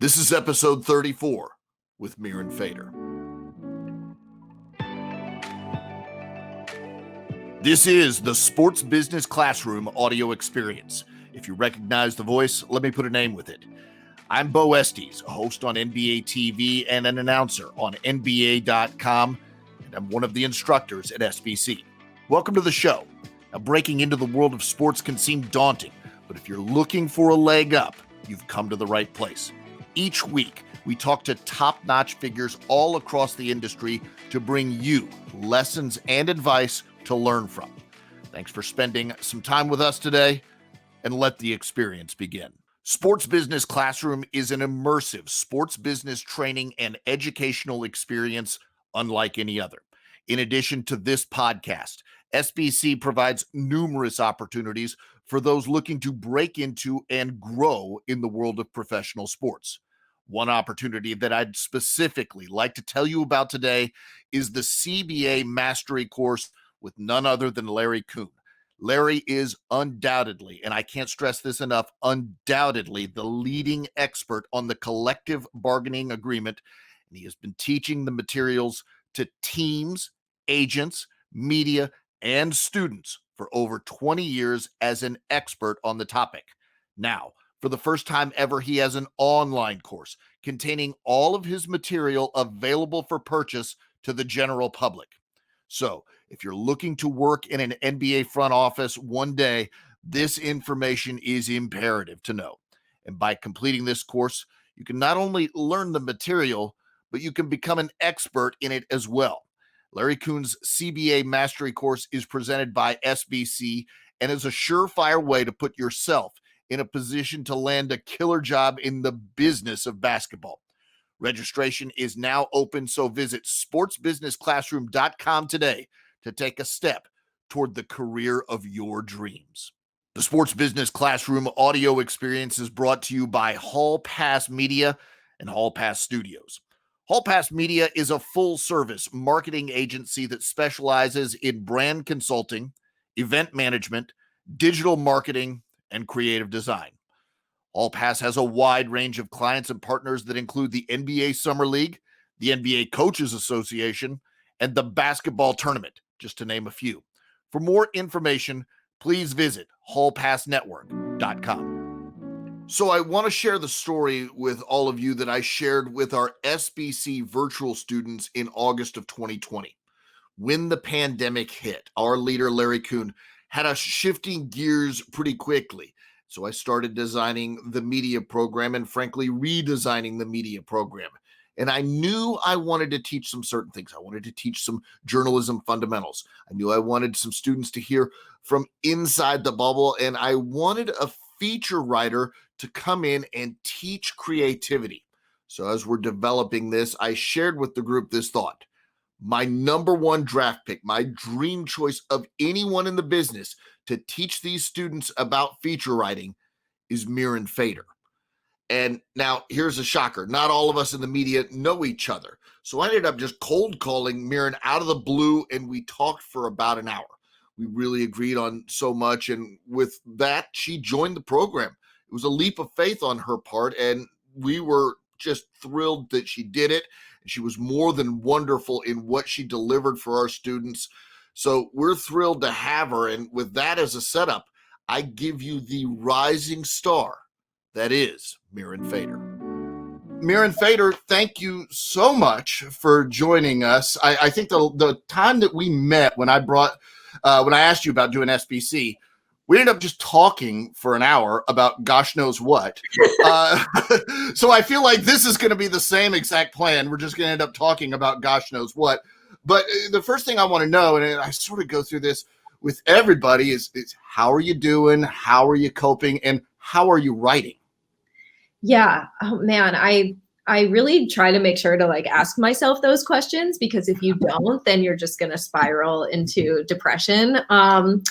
This is episode 34 with Mirin Fader. This is the Sports Business Classroom audio experience. If you recognize the voice, let me put a name with it. I'm Beau Estes, a host on NBA TV and an announcer on NBA.com, and I'm one of the instructors at SBC. Welcome to the show. Now, breaking into the world of sports can seem daunting, but if you're looking for a leg up, you've come to the right place. Each week, we talk to top-notch figures all across the industry to bring you lessons and advice to learn from. Thanks for spending some time with us today, and let the experience begin. Sports Business Classroom is an immersive sports business training and educational experience unlike any other. In addition to this podcast, SBC provides numerous opportunities for those looking to break into and grow in the world of professional sports. One opportunity that I'd specifically like to tell you about today is the CBA Mastery course with none other than Larry Kuhn. Larry is undoubtedly, and I can't stress this enough, undoubtedly the leading expert on the collective bargaining agreement, and he has been teaching the materials to teams, agents, media, and students for over 20 years as an expert on the topic. Now, for the first time ever, he has an online course containing all of his material available for purchase to the general public. So, if you're looking to work in an NBA front office one day, this information is imperative to know. And by completing this course, you can not only learn the material, but you can become an expert in it as well. Larry Kuhn's CBA Mastery course is presented by SBC and is a surefire way to put yourself in a position to land a killer job in the business of basketball. Registration is now open, so visit sportsbusinessclassroom.com today to take a step toward the career of your dreams. The Sports Business Classroom audio experience is brought to you by Hall Pass Media and Hall Pass Studios. Hall Pass Media is a full-service marketing agency that specializes in brand consulting, event management, digital marketing, and creative design. Hall Pass has a wide range of clients and partners that include the NBA Summer League, the NBA Coaches Association, and the basketball tournament, just to name a few. For more information, please visit hallpassnetwork.com. So I want to share the story with all of you that I shared with our SBC virtual students in August of 2020. When the pandemic hit, our leader, Larry Kuhn, had us shifting gears pretty quickly. So I started designing the media program and frankly redesigning the media program. And I knew I wanted to teach some certain things. I wanted to teach some journalism fundamentals. I knew I wanted some students to hear from inside the bubble, and I wanted a feature writer to come in and teach creativity. So as we're developing this, I shared with the group this thought. My number one draft pick, my dream choice of anyone in the business to teach these students about feature writing is Mirin Fader. And now here's a shocker. Not all of us in the media know each other. So I ended up just cold calling Mirin out of the blue, and we talked for about an hour. We really agreed on so much. And with that, she joined the program. It was a leap of faith on her part, and we were just thrilled that she did it. She was more than wonderful in what she delivered for our students. So we're thrilled to have her. And with that as a setup, I give you the rising star that is Mirin Fader. Mirin Fader, thank you so much for joining us. I think the time that we met when I asked you about doing SBC, we ended up just talking for an hour about gosh knows what. So I feel like this is going to be the same exact plan. We're just going to end up talking about gosh knows what. But the first thing I want to know, and I sort of go through this with everybody, is how are you doing? How are you coping? And how are you writing? Yeah. Oh man, I really try to make sure to ask myself those questions, because if you don't, then you're just going to spiral into depression. I'm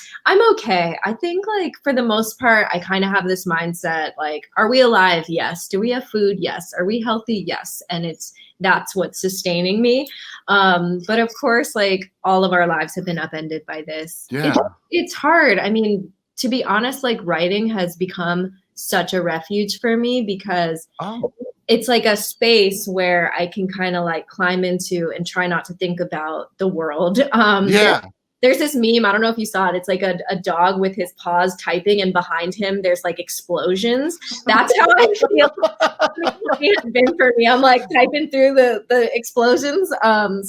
okay. I think for the most part, I kind of have this mindset, are we alive? Yes. Do we have food? Yes. Are we healthy? Yes. And that's what's sustaining me. But of course, all of our lives have been upended by this. Yeah. It's hard. I mean, to be honest, writing has become such a refuge for me because it's like a space where I can kind of like climb into and try not to think about the world. Yeah. There's this meme, I don't know if you saw it. It's like a dog with his paws typing, and behind him there's like explosions. That's how I feel it has been for me. I'm like typing through the explosions.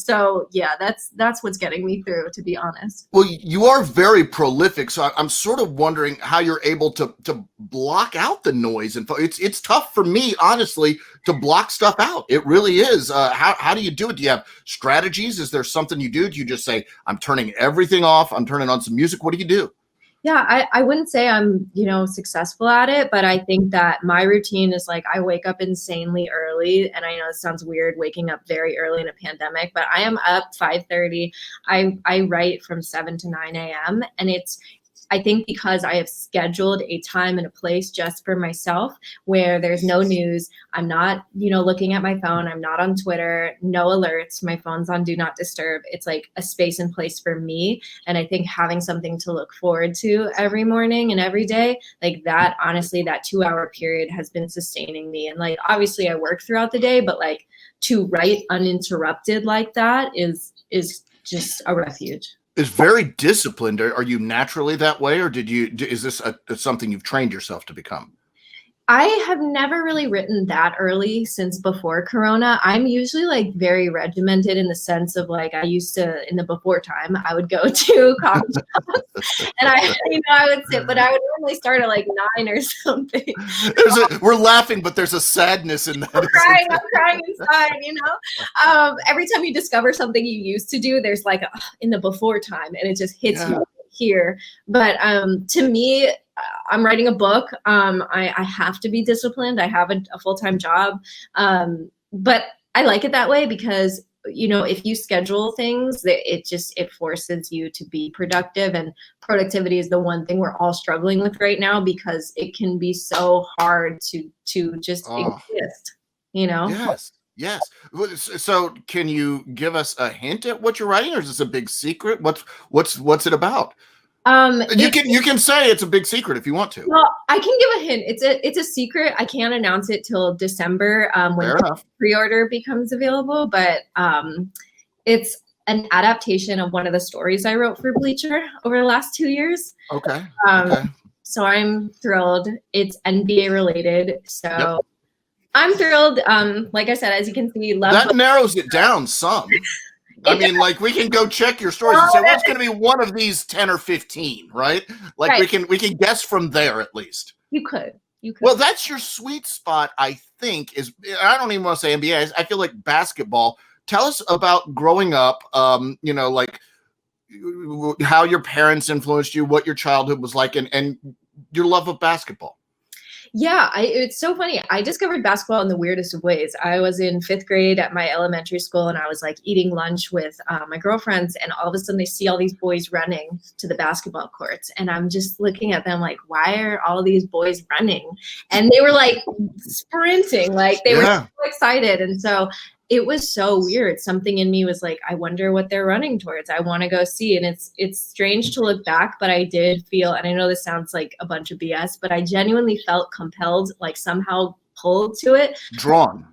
So yeah, that's what's getting me through, to be honest. Well, you are very prolific, so I'm sort of wondering how you're able to block out the noise. And it's tough for me, honestly, to block stuff out. It really is. How do you do it? Do you have strategies? Is there something you do? Do you just say, I'm turning everything off, I'm turning on some music? What do you do? Yeah, I wouldn't say I'm, successful at it, but I think that my routine is like I wake up insanely early. And I know it sounds weird waking up very early in a pandemic, but I am up 5:30. I write from 7 to 9 a.m. And I think because I have scheduled a time and a place just for myself where there's no news. I'm not, looking at my phone. I'm not on Twitter, no alerts. My phone's on do not disturb. It's like a space and place for me. And I think having something to look forward to every morning and every day, like that, honestly, that 2-hour period has been sustaining me. And like, obviously I work throughout the day, but like to write uninterrupted like that is just a refuge. Is very disciplined. Are you naturally that way, or is this something you've trained yourself to become? I have never really written that early since before Corona. I'm usually like very regimented in the sense of like I used to, in the before time, I would go to coffee shops and I would sit, but I would normally start at like 9 or something. We're laughing, but there's a sadness in that. I'm crying inside, every time you discover something you used to do, there's like in the before time, and it just hits you here. But to me, I'm writing a book. I have to be disciplined. I have a full-time job. But I like it that way because, if you schedule things, it forces you to be productive, and productivity is the one thing we're all struggling with right now because it can be so hard to just exist, Yes. So can you give us a hint at what you're writing, or is this a big secret? What's it about? You can say it's a big secret if you want to. Well, I can give a hint. It's a secret. I can't announce it till December when the pre-order becomes available. But it's an adaptation of one of the stories I wrote for Bleacher over the last 2 years. Okay. So I'm thrilled. It's NBA related. So I'm thrilled. Like I said, as you can see, that narrows it down some. I mean, like we can go check your stories and say, what's going to be one of these 10 or 15, right? Like we can guess from there at least. You could. Well, that's your sweet spot, I think, I don't even want to say NBA. I feel like basketball. Tell us about growing up, like how your parents influenced you, what your childhood was like, and your love of basketball. Yeah, it's so funny. I discovered basketball in the weirdest of ways. I was in 5th grade at my elementary school, and I was like eating lunch with my girlfriends, and all of a sudden I see all these boys running to the basketball courts, and I'm just looking at them like, why are all these boys running? And they were like sprinting, like they were so excited. And so it was so weird. Something in me was like, I wonder what they're running towards. I want to go see. And it's strange to look back, but I did feel, and I know this sounds like a bunch of BS, but I genuinely felt compelled, like somehow pulled to it. Drawn.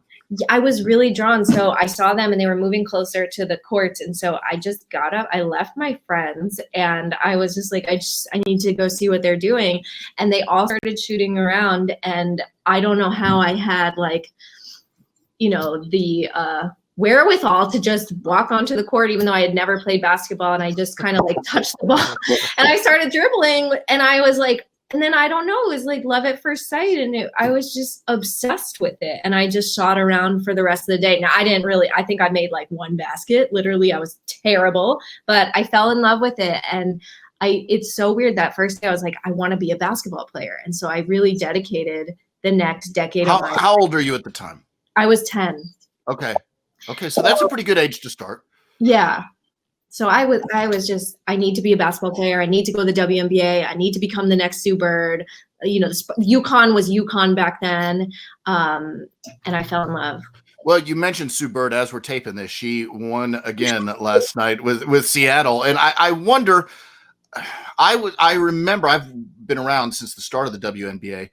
I was really drawn. So I saw them and they were moving closer to the courts. And so I just got up, I left my friends, and I was just like, I need to go see what they're doing. And they all started shooting around. And I don't know how I had like, the wherewithal to just walk onto the court, even though I had never played basketball, and I just kind of like touched the ball and I started dribbling, and I was like, and then I don't know, it was like love at first sight, and I was just obsessed with it, and I just shot around for the rest of the day. Now I think I made like one basket, literally. I was terrible, but I fell in love with it. And it's so weird. That first day I was like, I want to be a basketball player. And so I really dedicated the next decade of life. How old are you at the time? I was 10. Okay. So that's a pretty good age to start. Yeah. So I need to be a basketball player. I need to go to the WNBA. I need to become the next Sue Bird. UConn was UConn back then. And I fell in love. Well, you mentioned Sue Bird as we're taping this. She won again last night with Seattle. And I wonder, I remember, I've been around since the start of the WNBA.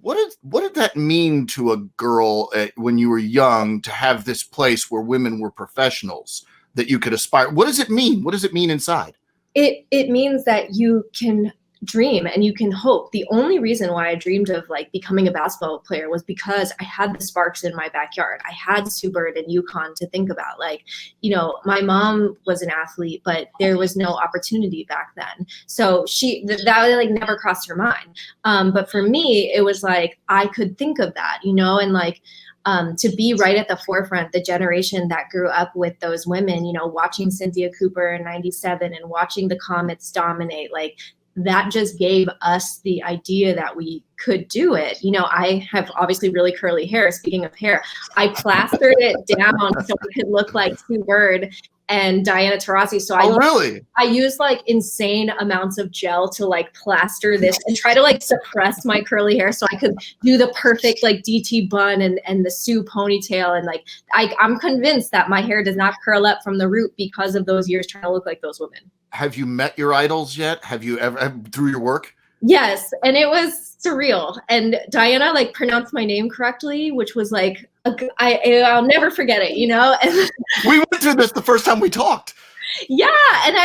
What did that mean to a girl when you were young to have this place where women were professionals that you could aspire? What does it mean? What does it mean inside? It means that you can dream and you can hope. The only reason why I dreamed of like becoming a basketball player was because I had the sparks in my backyard. I had Sue Bird and UConn to think about. Like, you know, my mom was an athlete, but there was no opportunity back then. So that like never crossed her mind. But for me, it was like I could think of that, you know, and like to be right at the forefront, the generation that grew up with those women, you know, watching Cynthia Cooper in '97 and watching the Comets dominate, like that just gave us the idea that we could do it. You know, I have obviously really curly hair. Speaking of hair, I plastered it down so it could look like Sue Bird and Diana Taurasi. So I use like insane amounts of gel to like plaster this and try to like suppress my curly hair so I could do the perfect like DT bun and the Sue ponytail. And like, I'm convinced that my hair does not curl up from the root because of those years trying to look like those women. Have you met your idols yet? Have you ever through your work? Yes. And it was surreal. And Diana like pronounced my name correctly, which was like, I'll never forget it, you know? And we went through this the first time we talked. Yeah. And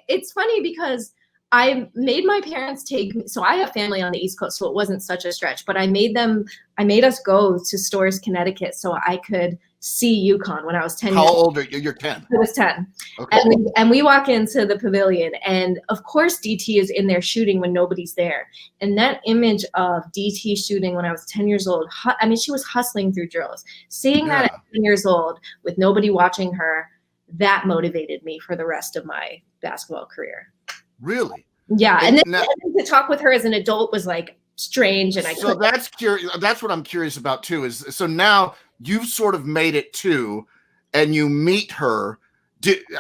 it's funny because I made my parents take me. So I have family on the East Coast, so it wasn't such a stretch, but I made us go to Storrs, Connecticut so I could see UConn when I was 10 How years old are you? You're 10. I was 10. Okay. And we walk into the pavilion, and of course DT is in there shooting when nobody's there. And that image of DT shooting when I was 10 years old, I mean, she was hustling through drills. Seeing that at 10 years old with nobody watching her, that motivated me for the rest of my basketball career. Really? Yeah. And then to talk with her as an adult was like strange. And that's curious. That's what I'm curious about too, is so now you've sort of made it too, and you meet her.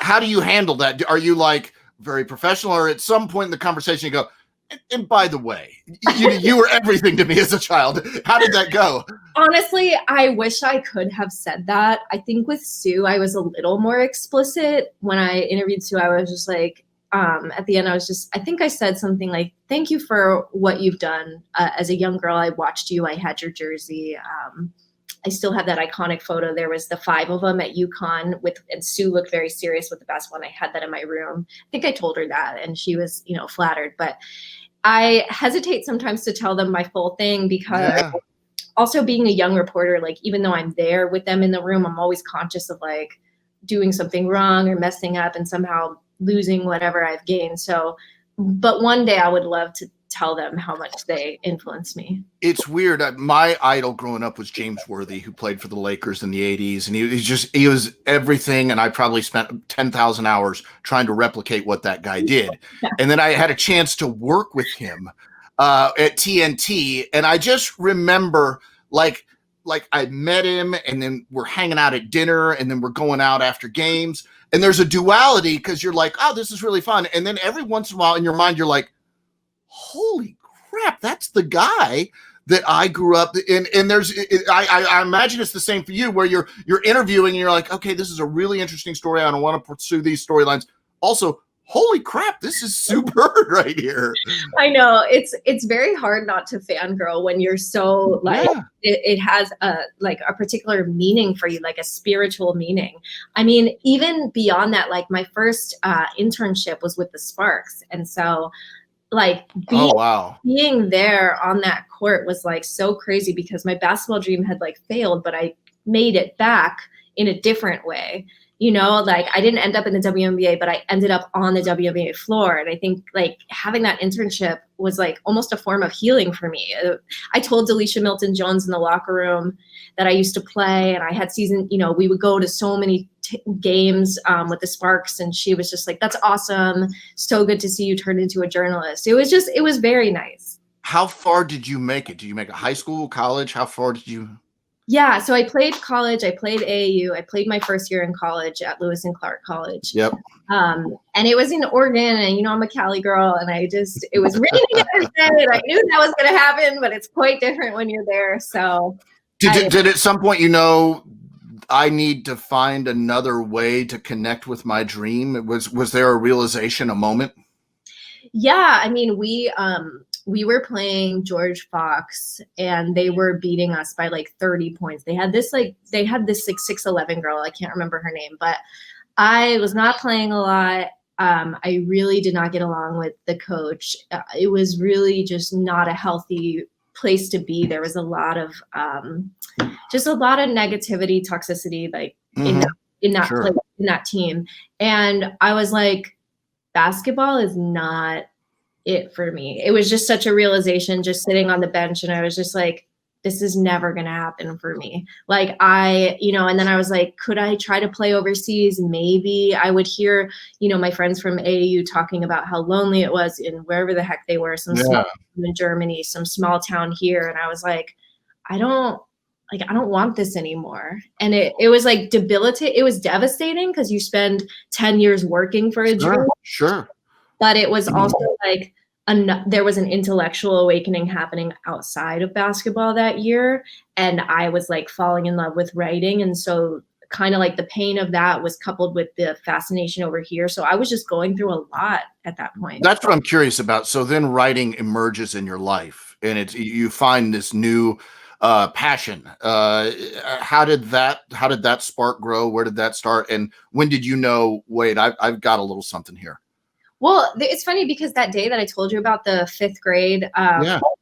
How do you handle that? Are you like very professional, or at some point in the conversation you go, and by the way, you were everything to me as a child. How did that go? Honestly, I wish I could have said that. I think with Sue, I was a little more explicit. When I interviewed Sue, I was just like, at the end, I think I said something like, thank you for what you've done. As a young girl, I watched you. I had your jersey. I still have that iconic photo. There was the 5 of them at UConn and Sue looked very serious with the basketball. And I had that in my room. I think I told her that and she was, you know, flattered, but I hesitate sometimes to tell them my full thing because also being a young reporter, like even though I'm there with them in the room, I'm always conscious of like doing something wrong or messing up and somehow losing whatever I've gained. So, but one day I would love to tell them how much they influenced me. It's weird. My idol growing up was James Worthy, who played for the Lakers in the 80s. And he was everything. And I probably spent 10,000 hours trying to replicate what that guy did. And then I had a chance to work with him at TNT. And I just remember like I met him and then we're hanging out at dinner and then we're going out after games. And there's a duality because you're like, oh, this is really fun. And then every once in a while in your mind, you're like, holy crap, that's the guy that I grew up in. And I imagine it's the same for you where you're interviewing and you're like, okay, this is a really interesting story. I don't want to pursue these storylines. Also, holy crap, this is Sue Bird right here. I know it's very hard not to fangirl when you're so like it has a particular meaning for you, like a spiritual meaning. I mean, even beyond that, like my first internship was with the Sparks, and so like being there on that court was like so crazy because my basketball dream had like failed, but I made it back in a different way. You know, like I didn't end up in the WNBA, but I ended up on the WNBA floor. And I think like having that internship was like almost a form of healing for me. I told Delisha Milton-Jones in the locker room that I used to play, and I had we would go to so many games with the Sparks, and she was just like, that's awesome. So good to see you turn into a journalist. It was very nice. How far did you make it? Did you make a high school, college? How far did you? Yeah, so I played college, I played AAU, I played my first year in college at Lewis and Clark College. Yep. And it was in Oregon, and I'm a Cali girl, and it was raining every day, and I knew that was going to happen, but it's quite different when you're there. So did at some point, I need to find another way to connect with my dream? Was there a realization, a moment? Yeah, I mean, we were playing George Fox and they were beating us by like 30 points. They had this like 6'11" girl. I can't remember her name, but I was not playing a lot. I really did not get along with the coach. It was really just not a healthy place to be. There was a lot of just a lot of negativity, toxicity, like in that Sure. place, in that team. And I was like, basketball is not it for me. It was just such a realization just sitting on the bench, and I was just like, this is never going to happen for me. Like and then I was like, could I try to play overseas? Maybe. I would hear, my friends from AAU talking about how lonely it was in wherever the heck they were, some small town in Germany, some small town here. And I was like, I don't want this anymore. And it was like debilitating. It was devastating because you spend 10 years working for a dream. Sure. But it was also like, there was an intellectual awakening happening outside of basketball that year. And I was like falling in love with writing. And so kind of like the pain of that was coupled with the fascination over here. So I was just going through a lot at that point. That's what I'm curious about. So then writing emerges in your life and you find this new passion. How did that spark grow? Where did that start? And when did you know, wait, I've got a little something here? Well, it's funny because that day that I told you about, the 5th grade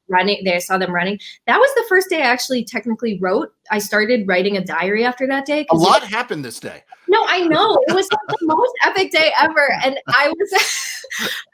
running, I saw them running. That was the first day I actually technically wrote. I started writing a diary after that day. A lot happened this day. No, I know. It was the most epic day ever. And I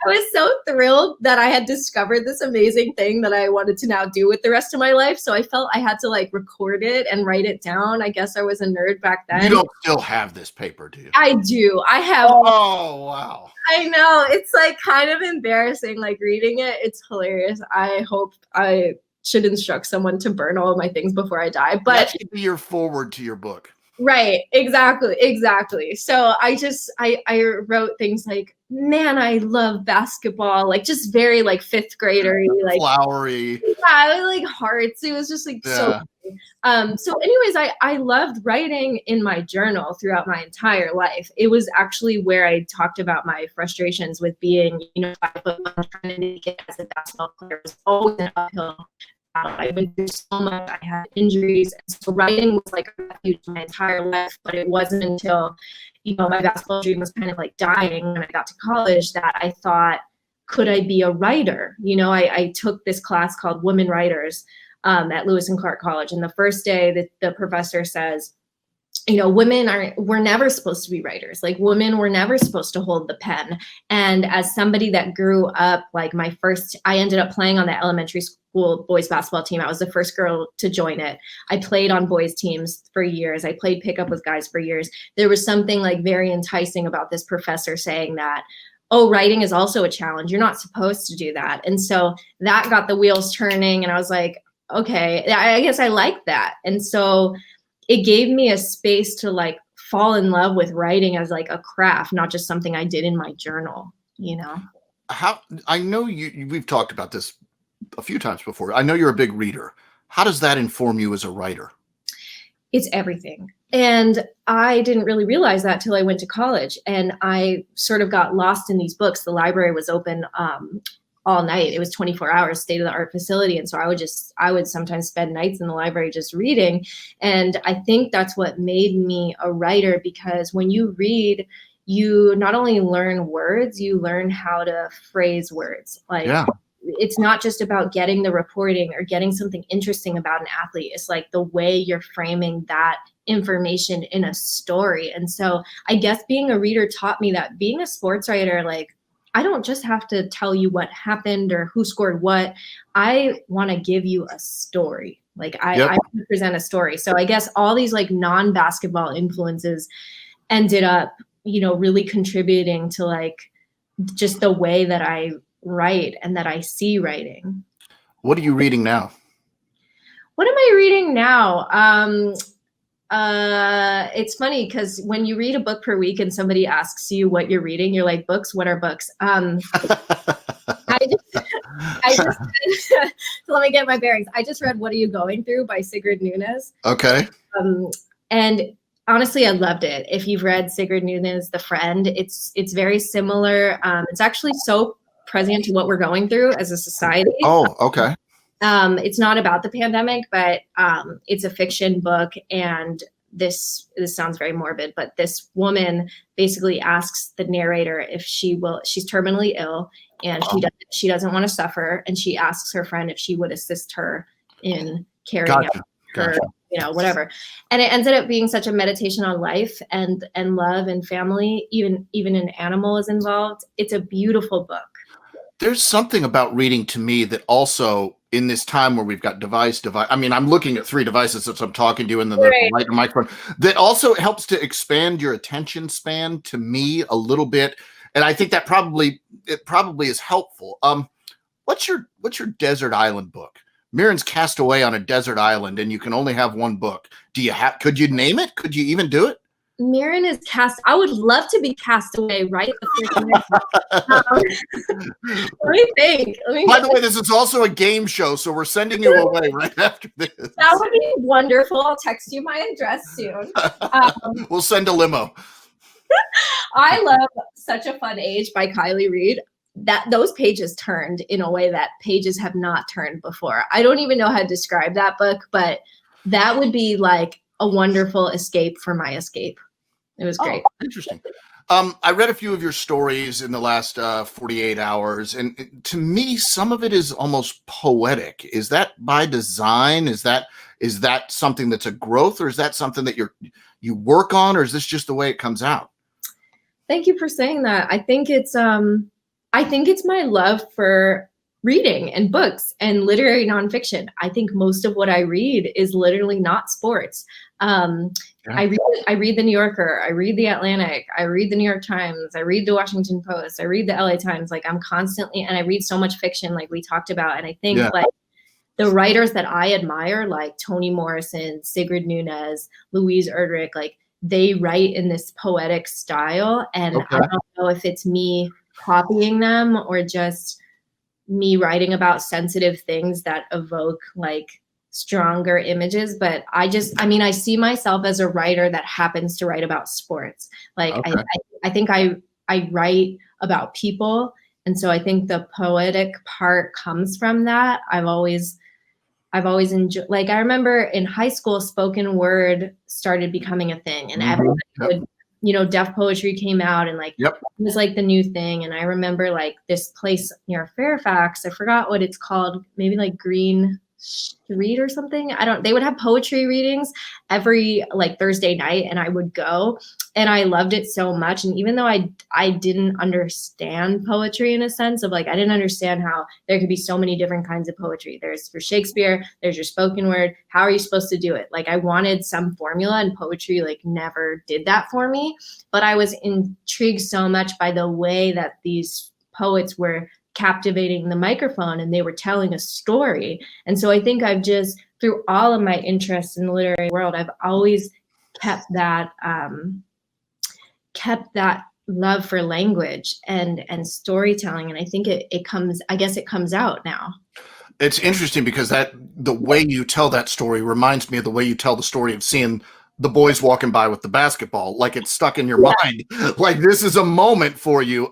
was so thrilled that I had discovered this amazing thing that I wanted to now do with the rest of my life. So I felt I had to like record it and write it down. I guess I was a nerd back then. You don't still have this paper, do you? I do. I have. Oh, wow. I know. It's like kind of embarrassing, like reading it. It's hilarious. I hope I should instruct someone to burn all of my things before I die. But that should be your forward to your book. Right. Exactly. So I wrote things like, man, I love basketball. Like just very like 5th grader, like flowery. Yeah, it was like hearts. It was just like so so anyways, I loved writing in my journal throughout my entire life. It was actually where I talked about my frustrations with being, 5'1", trying to make it as a basketball player. It was always an uphill. I went through so much. I had injuries, and so writing was like a refuge my entire life. But it wasn't until, my basketball dream was kind of like dying when I got to college that I thought, could I be a writer? I took this class called Women Writers at Lewis and Clark College, and the first day the professor says, we're never supposed to be writers. Like women were never supposed to hold the pen. And as somebody that grew up, like I ended up playing on the elementary school boys basketball team. I was the first girl to join it. I played on boys teams for years. I played pickup with guys for years. There was something like very enticing about this professor saying that, oh, writing is also a challenge. You're not supposed to do that. And so that got the wheels turning. And I was like, okay, I guess I like that. And so it gave me a space to like fall in love with writing as like a craft, not just something I did in my journal, How, I know we've talked about this a few times before. I know you're a big reader. How does that inform you as a writer? It's everything. And I didn't really realize that till I went to college, and I sort of got lost in these books. The library was open all night. It was 24 hours, state of the art facility. And so I would sometimes spend nights in the library just reading. And I think that's what made me a writer, because when you read, you not only learn words, you learn how to phrase words. It's not just about getting the reporting or getting something interesting about an athlete. It's like the way you're framing that information in a story. And so I guess being a reader taught me that being a sports writer, like, I don't just have to tell you what happened or who scored what. I want to give you a story. Like I present a story. So I guess all these like non-basketball influences ended up, really contributing to like just the way that I write and that I see writing. What are you reading now? What am I reading now? It's funny because when you read a book per week and somebody asks you what you're reading, you're like, books? What are books? I just so let me get my bearings. I just read What Are You Going Through by Sigrid Nunez. Okay. And honestly, I loved it. If you've read Sigrid Nunez, The Friend, it's very similar. It's actually so prescient to what we're going through as a society. Oh, okay. It's not about the pandemic, but it's a fiction book, and this sounds very morbid, but this woman basically asks the narrator if she's terminally ill, and she doesn't want to suffer, and she asks her friend if she would assist her in carrying out her, whatever. And it ended up being such a meditation on life and love and family, even an animal is involved. It's a beautiful book. There's something about reading to me that also, in this time where we've got device, I mean, I'm looking at 3 devices as I'm talking to you, and then the light and microphone, that also helps to expand your attention span to me a little bit. And I think that probably is helpful. What's your desert island book? Mirin's cast away on a desert island, and you can only have one book. Could you name it? Could you even do it? Mirin is cast. I would love to be cast away right let me think. By the way, this is also a game show, so we're sending you away right after this. That would be wonderful. I'll text you my address soon. We'll send a limo. I love Such a Fun Age by Kylie Reed. Those pages turned in a way that pages have not turned before. I don't even know how to describe that book, but that would be like a wonderful escape for my escape. It was great. Oh, interesting. I read a few of your stories in the last 48 hours, and to me, some of it is almost poetic. Is that by design? Is that something that's a growth, or is that something that you work on, or is this just the way it comes out? Thank you for saying that. I think it's my love for reading and books and literary nonfiction. I think most of what I read is literally not sports. I read the New Yorker, I read the Atlantic, I read the New York Times, I read the Washington Post, I read the LA Times. Like, I'm constantly, and I read so much fiction, like we talked about. And I think like the writers that I admire, like Toni Morrison, Sigrid Nunez, Louise Erdrich, like they write in this poetic style. And I don't know if it's me copying them or just me writing about sensitive things that evoke like stronger images. But I see myself as a writer that happens to write about sports. Like I think I write about people. And so I think the poetic part comes from that. I've always enjoyed, like, I remember in high school, spoken word started becoming a thing, and everybody would, deaf poetry came out, and like, it was like the new thing. And I remember like this place near Fairfax, I forgot what it's called, maybe like Green Street or something. They would have poetry readings every like Thursday night, and I would go, and I loved it so much. And even though I didn't understand poetry in a sense of like, I didn't understand how there could be so many different kinds of poetry. There's for Shakespeare, there's your spoken word. How are you supposed to do it? Like, I wanted some formula, and poetry like never did that for me. But I was intrigued so much by the way that these poets were captivating the microphone, and they were telling a story. And so I think I've just, through all of my interests in the literary world, I've always kept that love for language and storytelling. And I think it comes out now. It's interesting because the way you tell that story reminds me of the way you tell the story of seeing the boys walking by with the basketball. Like, it's stuck in your mind. Like, this is a moment for you.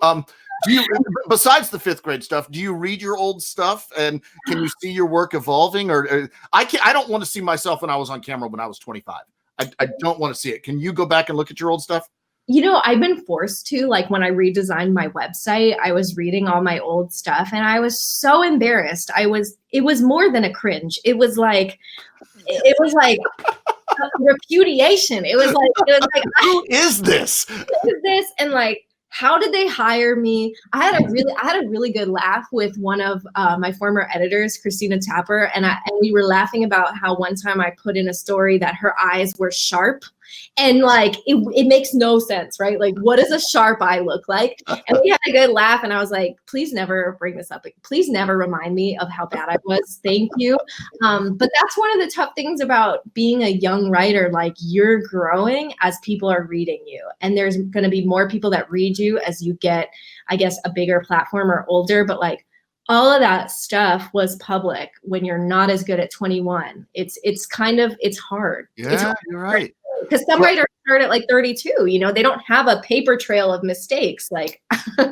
Do you, besides the 5th grade stuff, do you read your old stuff, and can you see your work evolving? Or I don't want to see myself when I was on camera when I was 25. I don't want to see it. Can you go back and look at your old stuff? I've been forced to, like, when I redesigned my website, I was reading all my old stuff, and I was so embarrassed. It was more than a cringe. It was like repudiation. It was like, who is this? Who is this? And like, how did they hire me? I had a really good laugh with one of my former editors, Christina Tapper, and we were laughing about how one time I put in a story that her eyes were sharp, and like it makes no sense, right? Like, what does a sharp eye look like? And we had a good laugh, and I was like, please never bring this up. Please never remind me of how bad I was. Thank you. But that's one of the tough things about being a young writer. Like, you're growing as people are reading you, and there's going to be more people that read you as you get, I guess, a bigger platform or older. But like, all of that stuff was public when you're not as good at 21. It's hard. Yeah, you're right. Because some writers start at like 32, you know, they don't have a paper trail of mistakes. Like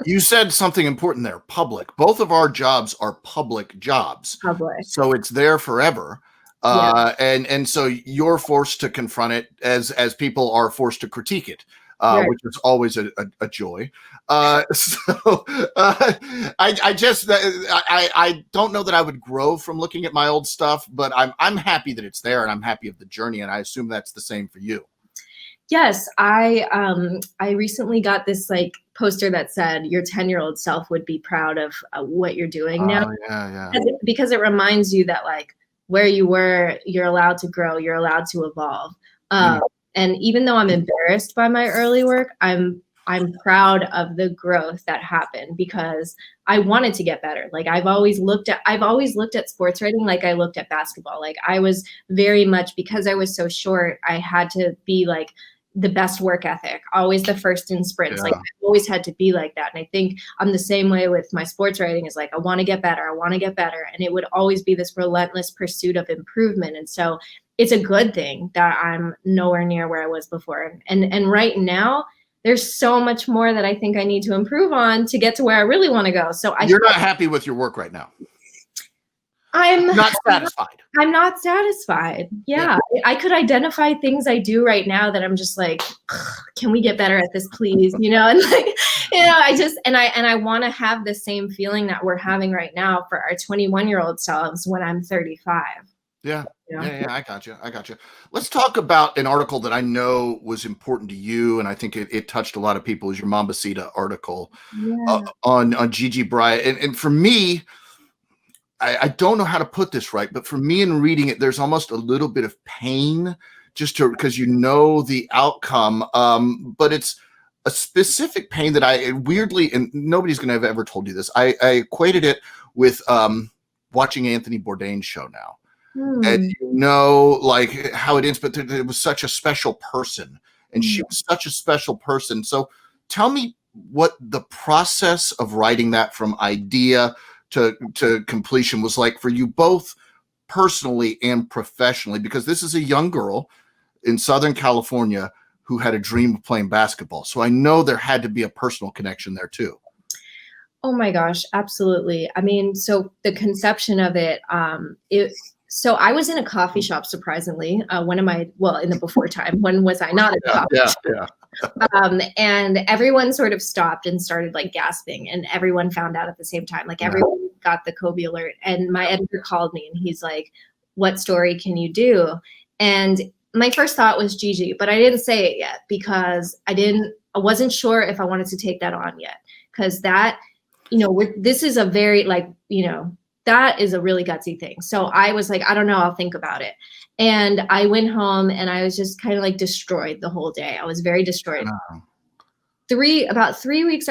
You said something important there, public. Both of our jobs are public jobs. public. So it's there forever. And so you're forced to confront it as people are forced to critique it, Right. which is always a joy. I don't know that I would grow from looking at my old stuff, but I'm happy that it's there, and I'm happy of the journey, and I assume that's the same for you. Yes, I recently got this like poster that said your 10-year-old self would be proud of what you're doing now. Yeah. Because it reminds you that like where you were, you're allowed to grow, you're allowed to evolve. And even though I'm embarrassed by my early work, I'm proud of the growth that happened because I wanted to get better. Like I've always looked at sports writing like I looked at basketball. Like I was very much, because I was so short, I had to be like the best work ethic, always the first in sprints. Like I always had to be like that. And I think I'm the same way with my sports writing, is like, I want to get better. I want to get better. And it would always be this relentless pursuit of improvement. And so it's a good thing that I'm nowhere near where I was before. And right now, there's so much more that I think I need to improve on to get to where I really want to go. So you're not happy with your work right now. I'm not satisfied. I'm not satisfied. Yeah. I could identify things I do right now that I'm just like, can we get better at this, please? You know, and like, you know, I want to have the same feeling that we're having right now for our 21-year-old selves when I'm 35. Yeah. I got you. Let's talk about an article that I know was important to you, and I think it touched a lot of people, is your Mambacita article on GiGi Bryant. And for me, I don't know how to put this right, but for me in reading it, there's almost a little bit of pain because you know the outcome, but it's a specific pain that I weirdly, and nobody's going to have ever told you this, I equated it with watching Anthony Bourdain's show now. And you know, like how it is, but it was such a special person, and she was such a special person. So tell me what the process of writing that from idea to completion was like for you, both personally and professionally, because this is a young girl in Southern California who had a dream of playing basketball. So I know there had to be a personal connection there too. Oh my gosh, absolutely. I mean, so the conception of it, so I was in a coffee shop, surprisingly. In the before time, when was I not in a coffee shop? And everyone sort of stopped and started like gasping, and everyone found out at the same time. Like everyone got the Kobe alert, and my editor called me and he's like, "What story can you do?" And my first thought was GiGi, but I didn't say it yet because I wasn't sure if I wanted to take that on yet, because that, you know, this is a very like, you know, that is a really gutsy thing. So I was like, I don't know, I'll think about it. And I went home and I was just kind of like destroyed the whole day. I was very destroyed. About 4 weeks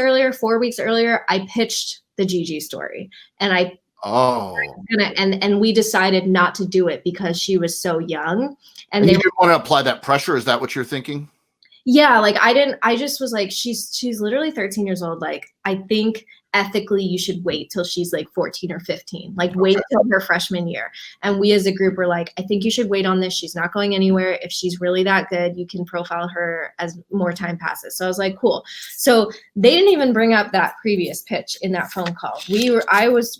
earlier, I pitched the GiGi story, and and we decided not to do it because she was so young. And you didn't want to apply that pressure. Is that what you're thinking? Yeah, like I just was like, she's literally 13 years old. Like, I think ethically you should wait till she's like 14 or 15, like wait till her freshman year. And we as a group were like, I think you should wait on this. She's not going anywhere. If she's really that good, you can profile her as more time passes. So I was like, cool. So they didn't even bring up that previous pitch in that phone call.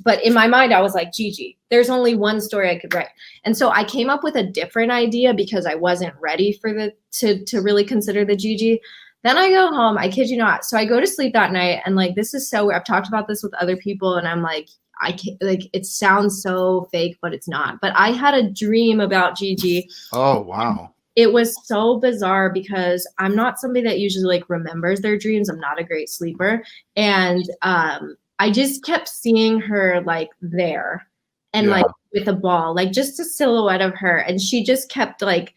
But in my mind, I was like, GiGi, there's only one story I could write. And so I came up with a different idea because I wasn't ready for to really consider the GiGi. Then I go home, I kid you not. So I go to sleep that night, and like, this is so, I've talked about this with other people, and I'm like, I can't, like, it sounds so fake, but it's not. But I had a dream about GiGi. Oh, wow. It was so bizarre because I'm not somebody that usually like remembers their dreams. I'm not a great sleeper. And I just kept seeing her like there and like with a ball, like just a silhouette of her. And she just kept like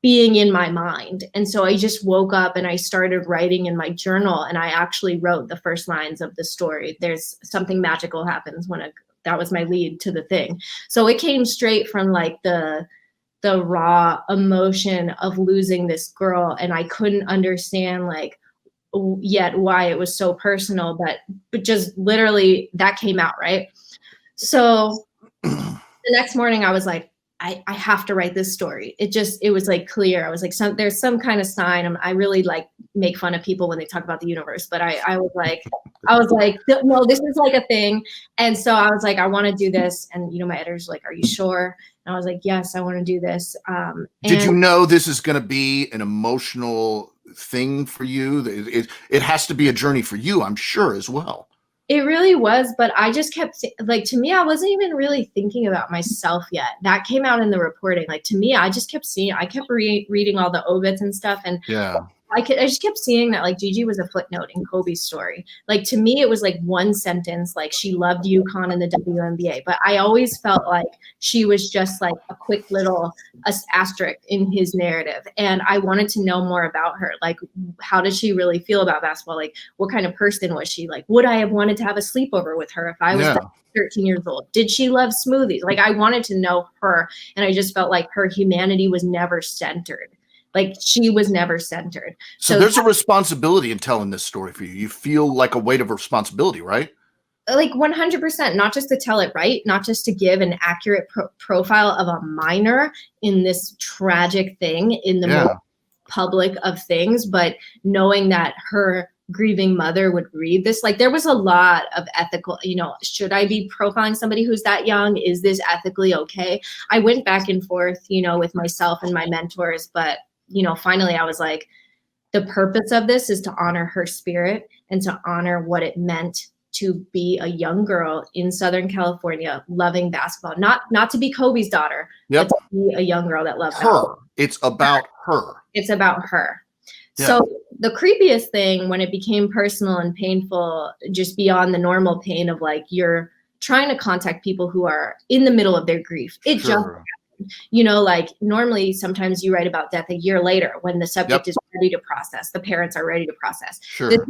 being in my mind. And so I just woke up and I started writing in my journal, and I actually wrote the first lines of the story. There's something magical happens that was my lead to the thing. So it came straight from like the raw emotion of losing this girl. And I couldn't understand like yet why it was so personal, but just literally that came out. Right. So the next morning I was like, I have to write this story. It was like clear. I was like, there's some kind of sign. I really like make fun of people when they talk about the universe, but I was like, no, this is like a thing. And so I was like, I want to do this. And, my editor's like, are you sure? And I was like, yes, I want to do this. Did you know this is going to be an emotional thing for you? It has to be a journey for you, I'm sure, as well. It really was, but I just kept like, to me, I wasn't even really thinking about myself yet. That came out in the reporting. Like, to me, I just kept reading all the obits and stuff. And yeah, I just kept seeing that like GiGi was a footnote in Kobe's story. Like, to me, it was like one sentence, like she loved UConn and the WNBA, but I always felt like she was just like a quick little asterisk in his narrative. And I wanted to know more about her. Like, how did she really feel about basketball? Like, what kind of person was she? Like, would I have wanted to have a sleepover with her if I was 13 years old? Did she love smoothies? Like, I wanted to know her. And I just felt like her humanity was never centered. Like, she was never centered. So there's a responsibility in telling this story for you. You feel like a weight of responsibility, right? Like 100%, not just to tell it right, not just to give an accurate profile of a minor in this tragic thing in the most public of things, but knowing that her grieving mother would read this. Like, there was a lot of ethical, should I be profiling somebody who's that young? Is this ethically okay? I went back and forth, with myself and my mentors, but finally I was like, the purpose of this is to honor her spirit and to honor what it meant to be a young girl in Southern California loving basketball, not to be Kobe's daughter, but to be a young girl that loved basketball. It's about her. It's about her. Yeah. So the creepiest thing when it became personal and painful, just beyond the normal pain of like, you're trying to contact people who are in the middle of their grief. It just happened. Like normally sometimes you write about death a year later when the subject is ready to process, the parents are ready to process. This is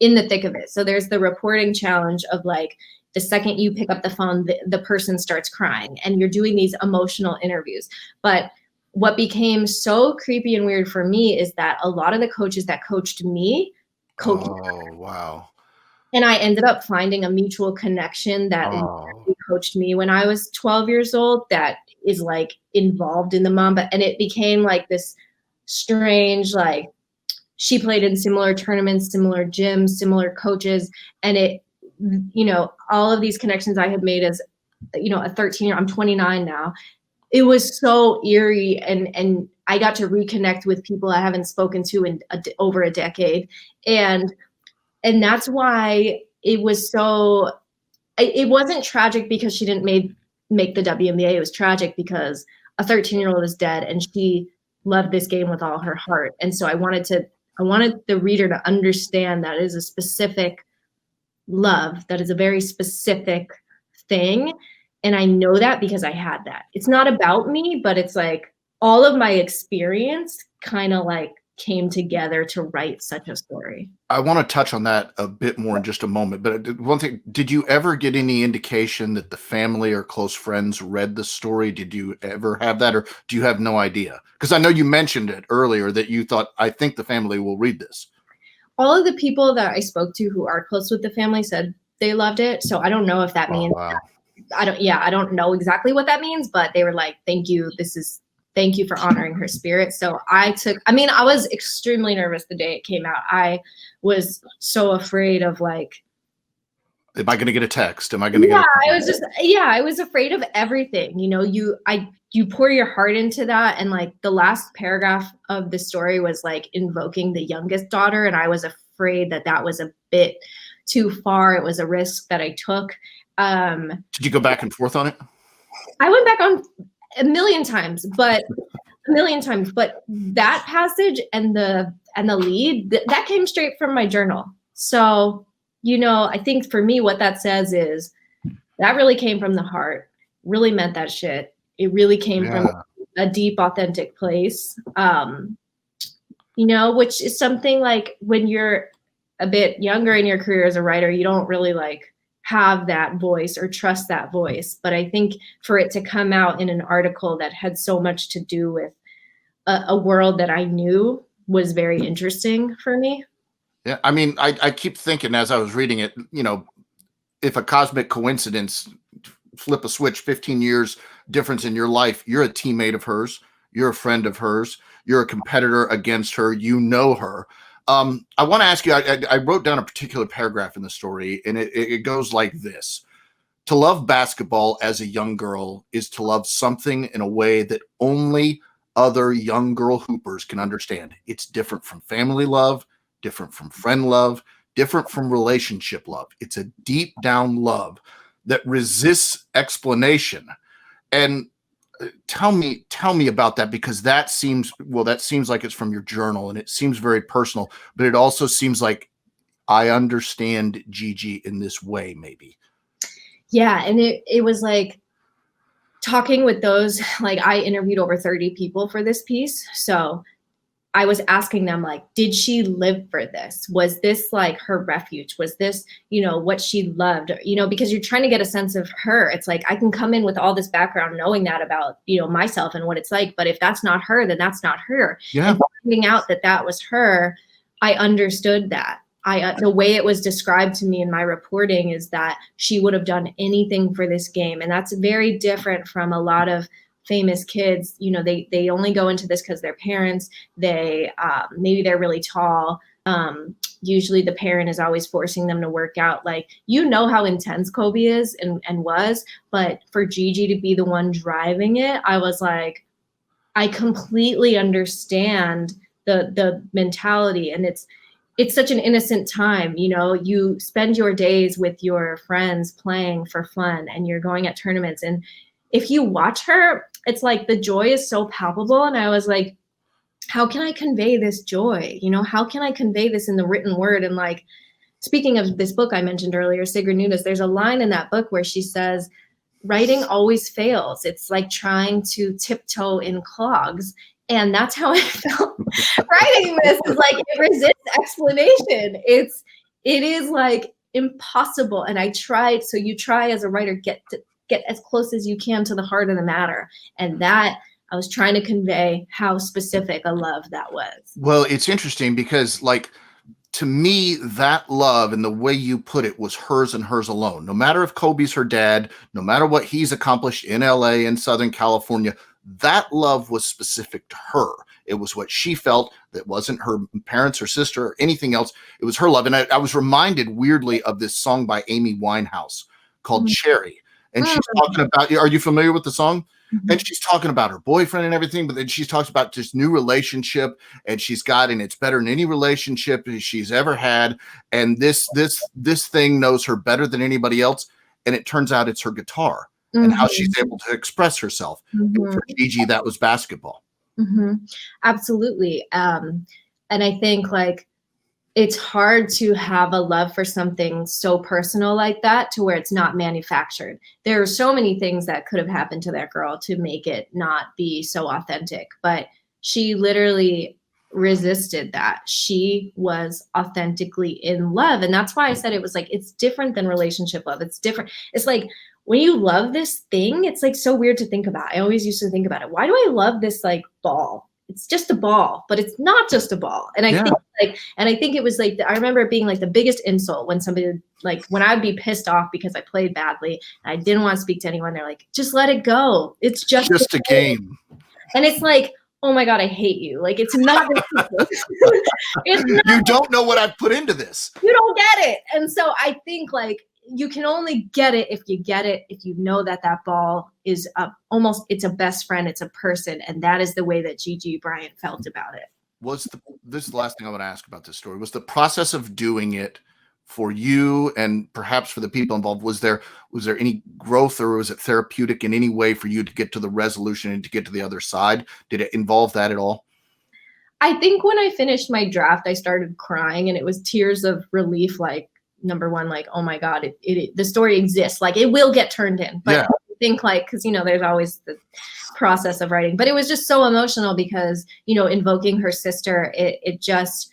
in the thick of it. So there's the reporting challenge of like, the second you pick up the phone, the person starts crying and you're doing these emotional interviews. But what became so creepy and weird for me is that a lot of the coaches that coached me coached her. Wow. And I ended up finding a mutual connection that coached me when I was 12 years old that is like involved in the Mamba. And it became like this strange, like she played in similar tournaments, similar gyms, similar coaches. And it, all of these connections I had made as, a 13-year, I'm 29 now. It was so eerie. And I got to reconnect with people I haven't spoken to in over a decade. And that's why it was so, it wasn't tragic because she didn't make the WNBA. It was tragic because a 13-year-old is dead and she loved this game with all her heart. And so I wanted the reader to understand that it is a specific love, that is a very specific thing. And I know that because I had that. It's not about me, but it's like all of my experience kind of like came together to write such a story. I want to touch on that a bit more in just a moment, but one thing, did you ever get any indication that the family or close friends read the story? Did you ever have that, or do you have no idea? Because I know you mentioned it earlier that you thought, I think the family will read this. All of the people that I spoke to who are close with the family said they loved it. So I don't know if that means, I don't know exactly what that means, but they were like, thank you. Thank you for honoring her spirit. So I was extremely nervous the day it came out. I was so afraid of like, am I going to get a text? Am I going to get I was afraid of everything. You pour your heart into that. And like the last paragraph of the story was like invoking the youngest daughter. And I was afraid that was a bit too far. It was a risk that I took. Did you go back and forth on it? I went back on a million times, but that passage and the lead that came straight from my journal. So, I think for me, what that says is that really came from the heart, really meant that shit. It really came from a deep, authentic place. Which is something like when you're a bit younger in your career as a writer, you don't really like have that voice or trust that voice. But I think for it to come out in an article that had so much to do with a world that I knew was very interesting for me. Yeah. I mean, I keep thinking as I was reading it, if a cosmic coincidence, flip a switch 15 years difference in your life. You're a teammate of hers. You're a friend of hers. You're a competitor against her. You know her. I want to ask you, I wrote down a particular paragraph in the story, and it goes like this. To love basketball as a young girl is to love something in a way that only other young girl hoopers can understand. It's different from family love, different from friend love, different from relationship love. It's a deep down love that resists explanation. And tell me about that, because that seems like it's from your journal and it seems very personal, but it also seems like I understand GiGi in this way, maybe. Yeah. And it was like talking with those, like I interviewed over 30 people for this piece. So I was asking them, like, did she live for this? Was this like her refuge? Was this, what she loved? Because you're trying to get a sense of her. It's like, I can come in with all this background knowing that about, myself and what it's like. But if that's not her, then that's not her. Yeah. And finding out that that was her, I understood that. The way it was described to me in my reporting is that she would have done anything for this game. And that's very different from a lot of famous kids. They only go into this because their parents, maybe they're really tall. Usually the parent is always forcing them to work out. Like, how intense Kobe is and was, but for GiGi to be the one driving it, I was like, I completely understand the mentality. And it's such an innocent time. You spend your days with your friends playing for fun, and you're going at tournaments. And if you watch her, it's like the joy is so palpable. And I was like, how can I convey this joy? How can I convey this in the written word? And like, speaking of this book I mentioned earlier, Sigrid Nunes, there's a line in that book where she says, writing always fails. It's like trying to tiptoe in clogs. And that's how I felt writing this. Is like, it resists explanation. It is like impossible. And I tried. So you try as a writer, get as close as you can to the heart of the matter. And that I was trying to convey how specific a love that was. Well, it's interesting because, like, to me, that love and the way you put it was hers and hers alone. No matter if Kobe's her dad, no matter what he's accomplished in LA and Southern California, that love was specific to her. It was what she felt. That wasn't her parents or sister or anything else. It was her love. And I was reminded weirdly of this song by Amy Winehouse called Cherry. And she's talking about, are you familiar with the song? Mm-hmm. And she's talking about her boyfriend and everything, but then she talks about this new relationship and and it's better than any relationship she's ever had. And this thing knows her better than anybody else. And it turns out it's her guitar. And how she's able to express herself. And for GiGi, that was basketball. Absolutely. And I think like it's hard to have a love for something so personal like that to where it's not manufactured. There are so many things that could have happened to that girl to make it not be so authentic, but she literally resisted that. She was authentically in love. And that's why I said it was like, it's different than relationship love. It's different. It's like, when you love this thing, it's like so weird to think about. I always used to think about it. Why do I love this like ball? It's just a ball, but it's not just a ball. And I think it was like, I remember it being like the biggest insult when somebody, like when I'd be pissed off because I played badly and I didn't want to speak to anyone. They're like, just let it go. It's just a game. And it's like, oh my God, I hate you. Like, it's not. You don't know what I've put into this. You don't get it. And so I think like, you can only get it if you get it, if you know that ball is it's a best friend, it's a person. And that is the way that GiGi Bryant felt about it. This is the last thing I want to ask about this story. Was the process of doing it for you and perhaps for the people involved, was there any growth, or was it therapeutic in any way for you to get to the resolution and to get to the other side? Did it involve that at all? I think when I finished my draft, I started crying, and it was tears of relief. Like, number one, like, oh my God, the story exists. Like, it will get turned in. But yeah. I think like, cause there's always the process of writing, but it was just so emotional because, invoking her sister, it just,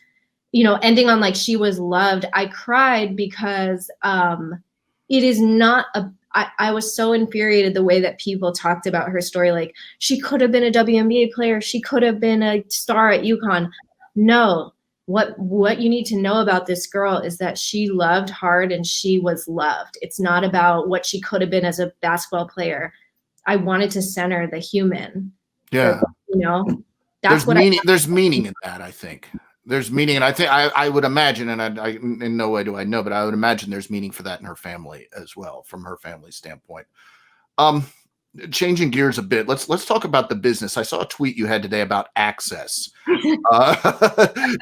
ending on like, she was loved. I cried because, it is not I was so infuriated the way that people talked about her story. Like, she could have been a WNBA player. She could have been a star at UConn. No. What you need to know about this girl is that she loved hard and she was loved. It's not about what she could have been as a basketball player. I wanted to center the human. Yeah. That's what there's meaning in that, I think. There's meaning, and I think I would imagine, and I in no way do I know, but I would imagine there's meaning for that in her family as well, from her family's standpoint. Changing gears a bit, let's talk about the business. I saw a tweet you had today about access. Do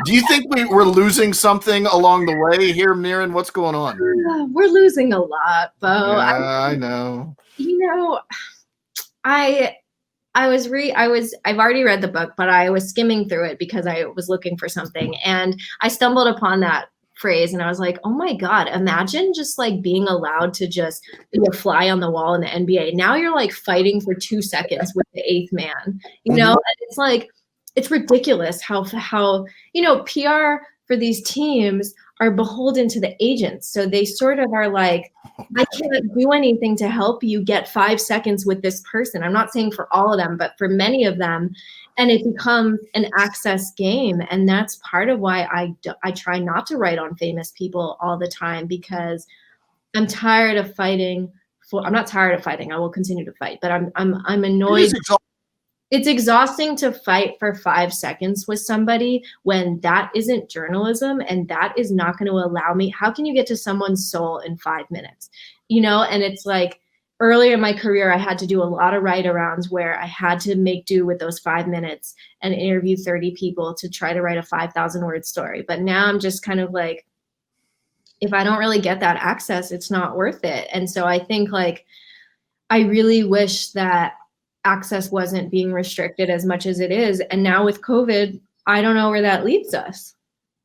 you think we're losing something along the way here, Mirin? What's going on? We're losing a lot, Beau. Yeah, I know. I've already read the book, but I was skimming through it because I was looking for something, and I stumbled upon that phrase, and I was like, oh my God, imagine just like being allowed to just be a fly on the wall in the NBA. Now you're like fighting for 2 seconds with the eighth man, And it's like, it's ridiculous how PR for these teams are beholden to the agents. So they sort of are like, I can't do anything to help you get 5 seconds with this person. I'm not saying for all of them, but for many of them. And it becomes an access game. And that's part of why I try not to write on famous people all the time, because I'm tired of fighting I'm not tired of fighting. I will continue to fight, but I'm annoyed. It's exhausting to fight for 5 seconds with somebody when that isn't journalism, and that is not going to allow me. How can you get to someone's soul in 5 minutes? And it's like, earlier in my career, I had to do a lot of write-arounds where I had to make do with those 5 minutes and interview 30 people to try to write a 5,000-word story. But now I'm just kind of like, if I don't really get that access, it's not worth it. And so I think, like, I really wish that access wasn't being restricted as much as it is. And now with COVID, I don't know where that leads us.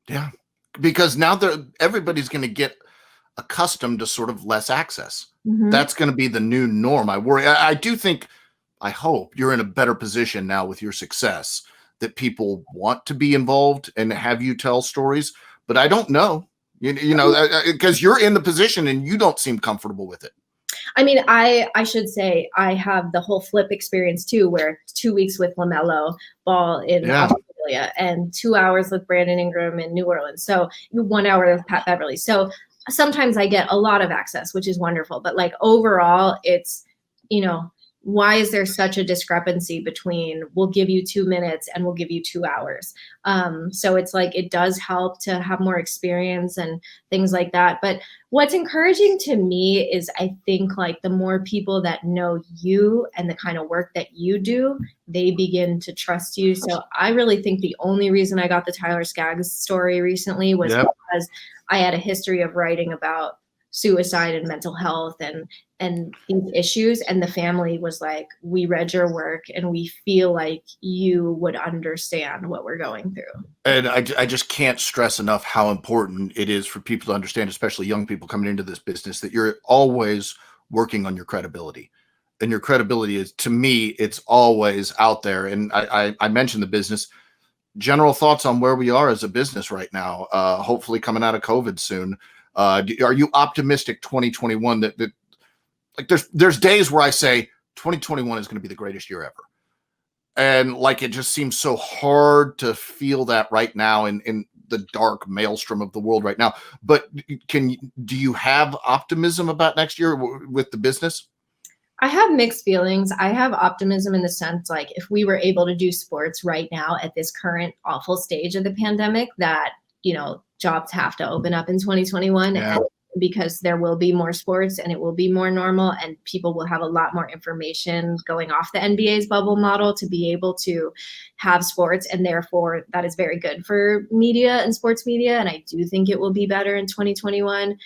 Yeah, because now everybody's going to get accustomed to sort of less access. Mm-hmm. That's going to be the new norm. I worry. I hope you're in a better position now with your success, that people want to be involved and have you tell stories. But I don't know, because you're in the position and you don't seem comfortable with it. I mean, I should say I have the whole flip experience too, where 2 weeks with LaMelo Ball in Australia and 2 hours with Brandon Ingram in New Orleans. So 1 hour with Pat Beverly. So sometimes I get a lot of access, which is wonderful. But like overall, it's, why is there such a discrepancy between we'll give you 2 minutes and we'll give you 2 hours? So it's like, it does help to have more experience and things like that. But what's encouraging to me is, I think, like, the more people that know you and the kind of work that you do, they begin to trust you. So I really think the only reason I got the Tyler Skaggs story recently was because I had a history of writing about suicide and mental health and these issues, and the family was like, we read your work and we feel like you would understand what we're going through. And I just can't stress enough how important it is for people to understand, especially young people coming into this business, that you're always working on your credibility. And your credibility is, to me, it's always out there. And I mentioned the business. General thoughts on where we are as a business right now, hopefully coming out of COVID soon. Are you optimistic 2021 that like there's days where I say 2021 is going to be the greatest year ever, and like it just seems so hard to feel that right now in the dark maelstrom of the world right now. But do you have optimism about next year with the business? I have mixed feelings. I have optimism in the sense, like, if we were able to do sports right now at this current awful stage of the pandemic, that jobs have to open up in 2021 because there will be more sports and it will be more normal, and people will have a lot more information going off the NBA's bubble model to be able to have sports. And therefore that is very good for media and sports media. And I do think it will be better in 2021.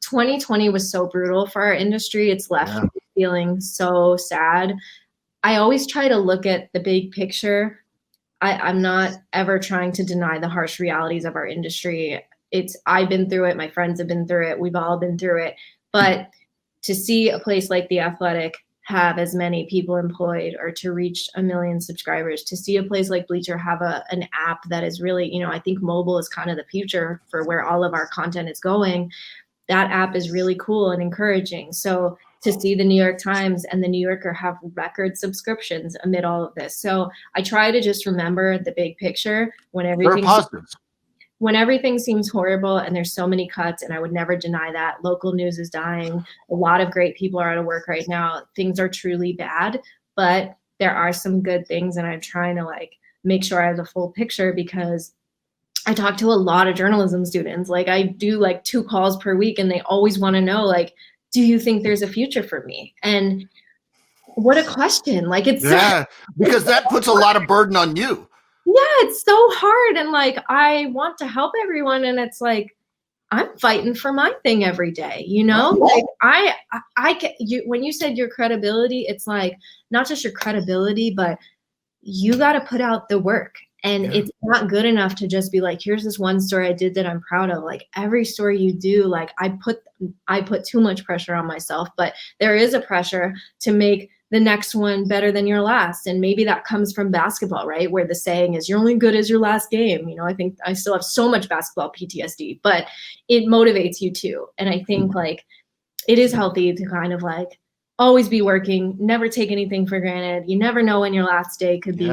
2020 was so brutal for our industry. It's left me feeling so sad. I always try to look at the big picture. I'm not ever trying to deny the harsh realities of our industry. I've been through it. My friends have been through it. We've all been through it. But to see a place like The Athletic have as many people employed, or to reach 1 million subscribers, to see a place like Bleacher have an app that is really, I think mobile is kind of the future for where all of our content is going. That app is really cool and encouraging. So to see the New York Times and the New Yorker have record subscriptions amid all of this. So I try to just remember the big picture when everything. when everything seems horrible and there's so many cuts, and I would never deny that, local news is dying. A lot of great people are out of work right now. Things are truly bad, but there are some good things, and I'm trying to like make sure I have the full picture, because I talk to a lot of journalism students. Like I do like 2 calls per week, and they always want to know, like, do you think there's a future for me? And what a question. Like it's because that puts a lot of burden on you. Yeah, it's so hard. And like, I want to help everyone. And it's like, I'm fighting for my thing every day, you know? Like I get you, when you said your credibility, it's like, not just your credibility, but you got to put out the work. And it's not good enough to just be like, here's this one story I did that I'm proud of. Like every story you do, like I put too much pressure on myself, but there is a pressure to make the next one better than your last. And maybe that comes from basketball, right? Where the saying is, you're only good as your last game. You know, I think I still have so much basketball PTSD, but it motivates you too. And I think like it is healthy to kind of like always be working, never take anything for granted. You never know when your last day could be.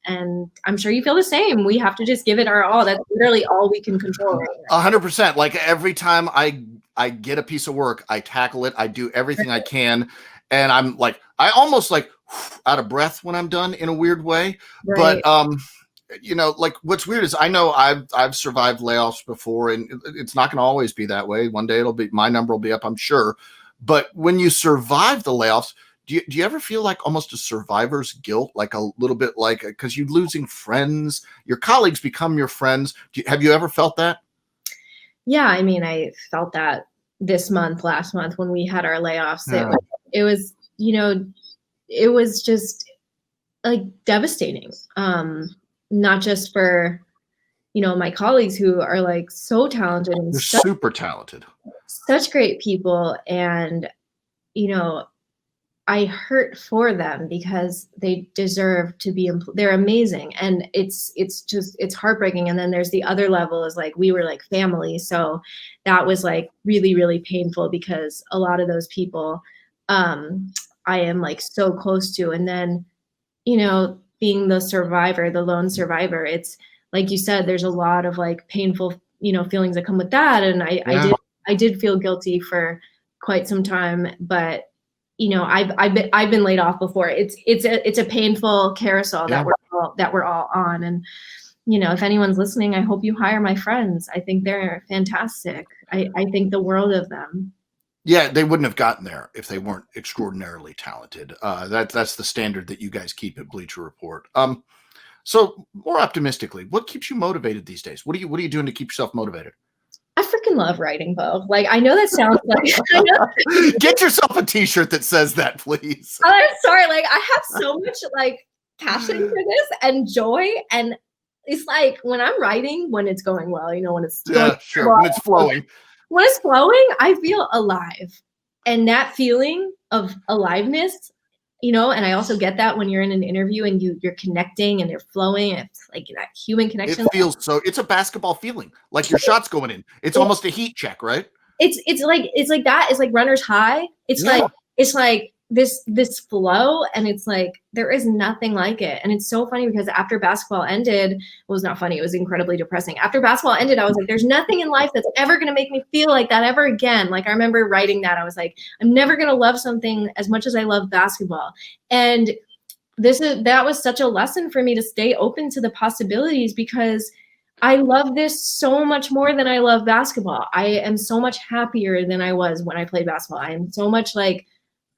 And I'm sure you feel the same. We have to just give it our all. That's literally all we can control right now. 100%. Like every time I get a piece of work, I tackle it. I do everything I can. And I'm like, I almost like out of breath when I'm done in a weird way. Right. But, you know, like what's weird is I know I've survived layoffs before, and it's not going to always be that way. One day my number will be up, I'm sure. But when you survive the layoffs, do you ever feel like almost a survivor's guilt, like a little bit like, because you're losing friends, your colleagues become your friends. Have you ever felt that? Yeah, I mean, I felt that last month when we had our layoffs. It was, you know, it was just like devastating. Not just for, you know, my colleagues who are like so talented and super talented, such great people. And, you know, I hurt for them because they deserve to be, they're amazing. And it's heartbreaking. And then there's the other level is like, we were like family. So that was like really, really painful because a lot of those people I am like so close to. And then, you know, being the survivor, the lone survivor, it's like you said, there's a lot of like painful, you know, feelings that come with that. And I did feel guilty for quite some time, but you know, I've been laid off before. It's a painful carousel that we're all on. And, you know, if anyone's listening, I hope you hire my friends. I think they're fantastic. I think the world of them. Yeah, they wouldn't have gotten there if they weren't extraordinarily talented. That's the standard that you guys keep at Bleacher Report. So more optimistically, what keeps you motivated these days? What are you doing to keep yourself motivated? I freaking love writing, Beau. Like, I know that sounds like get yourself a t-shirt that says that, please. I'm sorry. Like, I have so much like passion for this and joy. And it's like when I'm writing, when it's going well, you know, when it's when it's flowing. When it's flowing, I feel alive. And that feeling of aliveness, you know, and I also get that when you're in an interview and you're connecting and they're flowing. It's like that human connection. It feels so. It's a basketball feeling, like your shot's going in. It's almost a heat check, right? It's like that. It's like runner's high. It's like this flow, and it's like there is nothing like it. And it's so funny because after basketball ended, it was not funny. It was incredibly depressing. After basketball ended, I was like, there's nothing in life that's ever going to make me feel like that ever again. Like I remember writing that. I was like, I'm never going to love something as much as I love basketball. And that was such a lesson for me to stay open to the possibilities because I love this so much more than I love basketball. I am so much happier than I was when I played basketball. I am so much like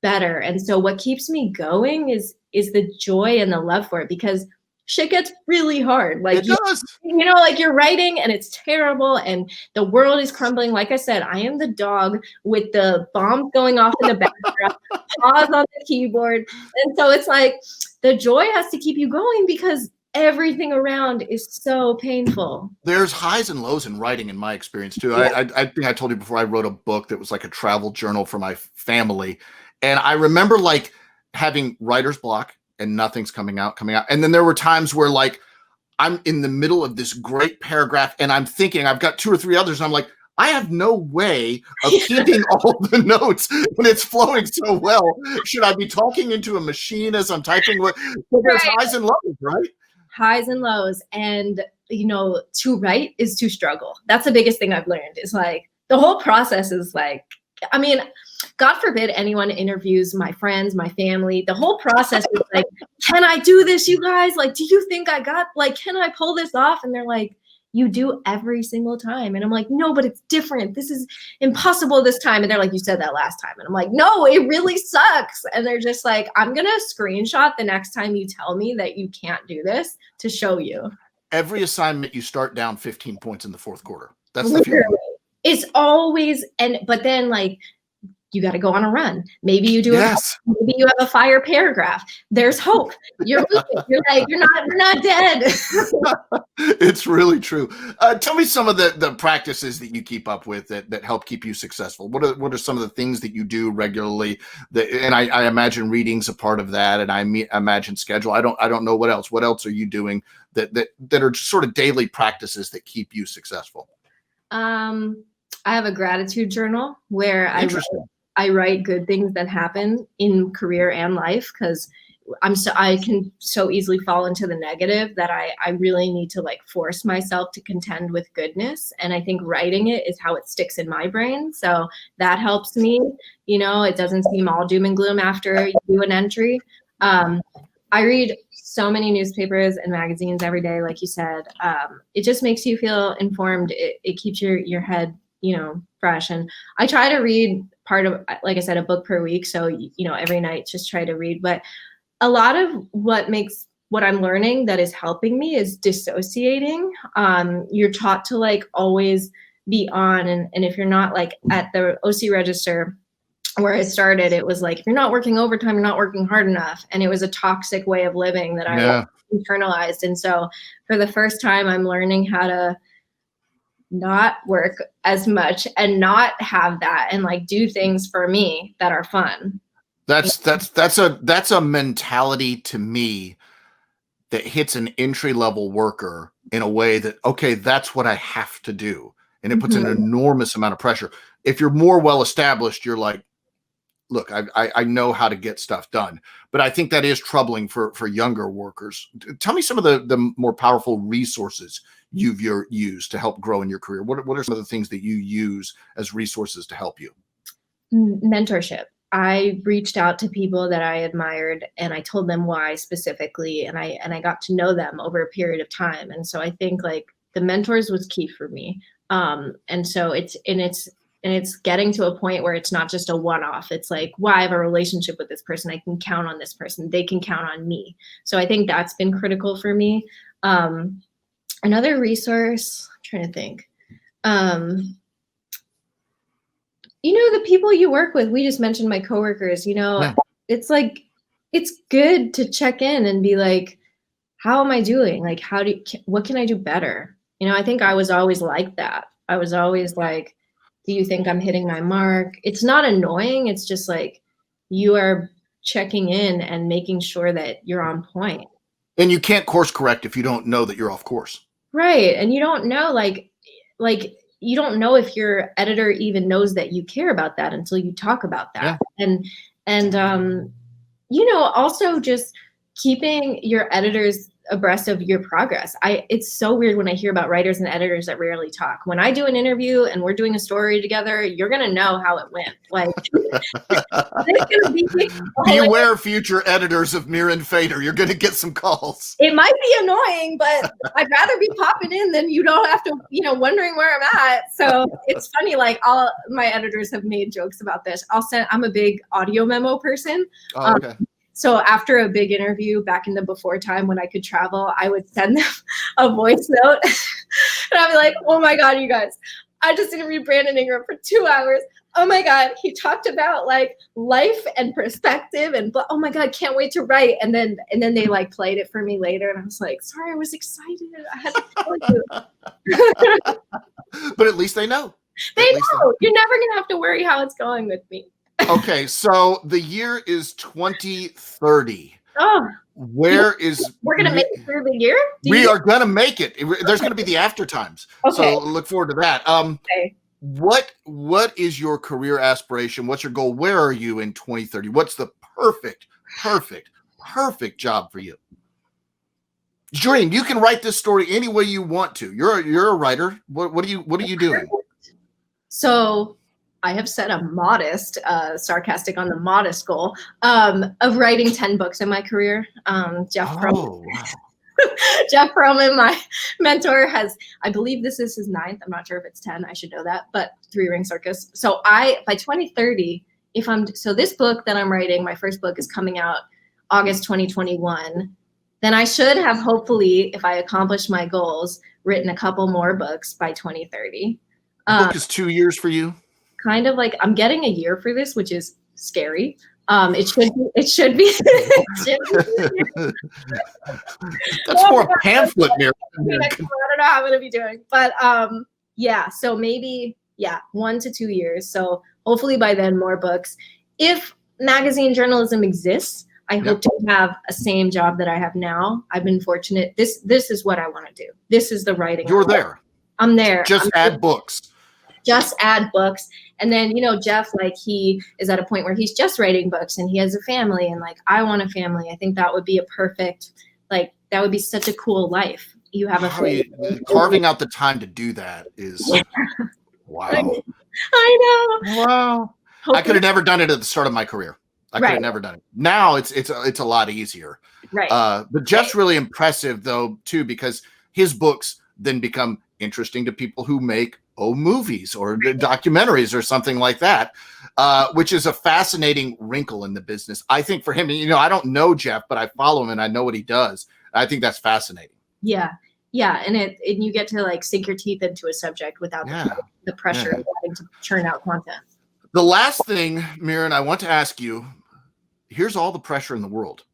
better. And so what keeps me going is the joy and the love for it because shit gets really hard. Like, you know, like you're writing and it's terrible and the world is crumbling. Like I said, I am the dog with the bombs going off in the background, paws on the keyboard. And so it's like the joy has to keep you going because everything around is so painful. There's highs and lows in writing in my experience too. Yeah. I think I told you before I wrote a book that was like a travel journal for my family. And I remember like having writer's block and nothing's coming out. And then there were times where like, I'm in the middle of this great paragraph and I'm thinking I've got 2 or 3 others. And I'm like, I have no way of keeping all the notes when it's flowing so well. Should I be talking into a machine as I'm typing? So there's highs and lows, right? highs and lows. And, to write is to struggle. That's the biggest thing I've learned, is like the whole process is like, I mean, God forbid anyone interviews my friends, my family. The whole process is like, can I do this, you guys? Like, do you think can I pull this off? And they're like, you do every single time. And I'm like, no, but it's different. This is impossible this time. And they're like, you said that last time. And I'm like, no, it really sucks. And they're just like, I'm going to screenshot the next time you tell me that you can't do this to show you. Every assignment, you start down 15 points in the fourth quarter. That's Literally. the feeling. It's always, but then like, you got to go on a run. Maybe you do maybe you have a fire paragraph. There's hope. You're moving. You're like, we're not dead. It's really true. Tell me some of the practices that you keep up with that help keep you successful. What are some of the things that you do regularly? And I imagine reading's a part of that, and I imagine schedule. I don't know what else. What else are you doing that are sort of daily practices that keep you successful? I have a gratitude journal where I write good things that happen in career and life, because I can so easily fall into the negative that I really need to like force myself to contend with goodness. And I think writing it is how it sticks in my brain. So that helps me. It doesn't seem all doom and gloom after you do an entry. I read so many newspapers and magazines every day, like you said. It just makes you feel informed. It keeps your head fresh. And I try to read like I said, a book per week. So, every night just try to read. But a lot of what I'm learning that is helping me is dissociating. You're taught to like always be on. And if you're not like at the OC register where I started, it was like, if you're not working overtime, you're not working hard enough. And it was a toxic way of living that I internalized. And so for the first time, I'm learning how to not work as much and not have that, and like do things for me that are fun. That's a mentality to me that hits an entry level worker in a way that, okay, that's what I have to do. And it puts an enormous amount of pressure. If you're more well established, you're like, look, I know how to get stuff done. But I think that is troubling for younger workers. Tell me some of the more powerful resources you've used to help grow in your career. What are some of the things that you use as resources to help you? Mentorship. I reached out to people that I admired, and I told them why specifically, and I got to know them over a period of time. And so I think like the mentors was key for me. And so it's getting to a point where it's not just a one-off. It's like, well, I have a relationship with this person. I can count on this person. They can count on me. So I think that's been critical for me. Another resource, I'm trying to think. The people you work with, we just mentioned my coworkers, it's like, it's good to check in and be like, how am I doing? Like, what can I do better? I think I was always like that. I was always like, do you think I'm hitting my mark? It's not annoying. It's just like, you are checking in and making sure that you're on point. And you can't course correct if you don't know that you're off course. Right. And you don't know, like you don't know if your editor even knows that you care about that until you talk about that. Yeah. And also just keeping your editors abreast of your progress. It's so weird when I hear about writers and editors that rarely talk. When I do an interview and we're doing a story together, you're going to know how it went. Like, beware future editors of Mirin Fader. You're going to get some calls. It might be annoying, but I'd rather be popping in than you don't have to, wondering where I'm at. So it's funny, like all my editors have made jokes about this. I'm a big audio memo person. Oh, okay. So after a big interview back in the before time when I could travel, I would send them a voice note and I'd be like, oh my God, you guys, I just interviewed Brandon Ingram for 2 hours. Oh my God, he talked about like life and perspective and oh my God, can't wait to write. And then they like played it for me later. And I was like, sorry, I was excited. I had to tell you. But at least they know. They know. You're never going to have to worry how it's going with me. Okay, so the year is 2030. Oh, we're going to make it through the year? We are going to make it. There's going to be the after times. Okay. So look forward to that. Okay. What is your career aspiration? What's your goal? Where are you in 2030? What's the perfect job for you? Dream. You can write this story any way you want to. You're a writer. What are you doing? So I have set a modest, sarcastic on the modest goal of writing 10 books in my career. Jeff Pearlman, my mentor, I believe this is his 9th. I'm not sure if it's 10. I should know that, but 3 Ring Circus. So by 2030, this book that I'm writing, my first book, is coming out August 2021. Then I should have, hopefully, if I accomplish my goals, written a couple more books by 2030. Book is 2 years for you? Kind of like I'm getting a year for this, which is scary. It should be. That's more a pamphlet, Mirrin. I don't know how I'm going to be doing. But yeah, so maybe, 1 to 2 years. So hopefully by then, more books. If magazine journalism exists, I hope to have a same job that I have now. I've been fortunate. This is what I want to do. This is the writing. You're there. I'm there. Just add books. Just add books. And then, Jeff, like, he is at a point where he's just writing books and he has a family, and like, I want a family. I think that would be a perfect, like, that would be such a cool life. You have a family. Carving out the time to do that is wow. I know. Wow. I could have never done it at the start of my career. I could have never done it. Now it's a lot easier. Right. But Jeff's really impressive though too, because his books then become interesting to people who make movies or documentaries or something like that, which is a fascinating wrinkle in the business. I think for him, I don't know Jeff, but I follow him and I know what he does. I think that's fascinating. Yeah. Yeah. And you get to like sink your teeth into a subject without the pressure of having to churn out content. The last thing, Mirrin, I want to ask you, here's all the pressure in the world.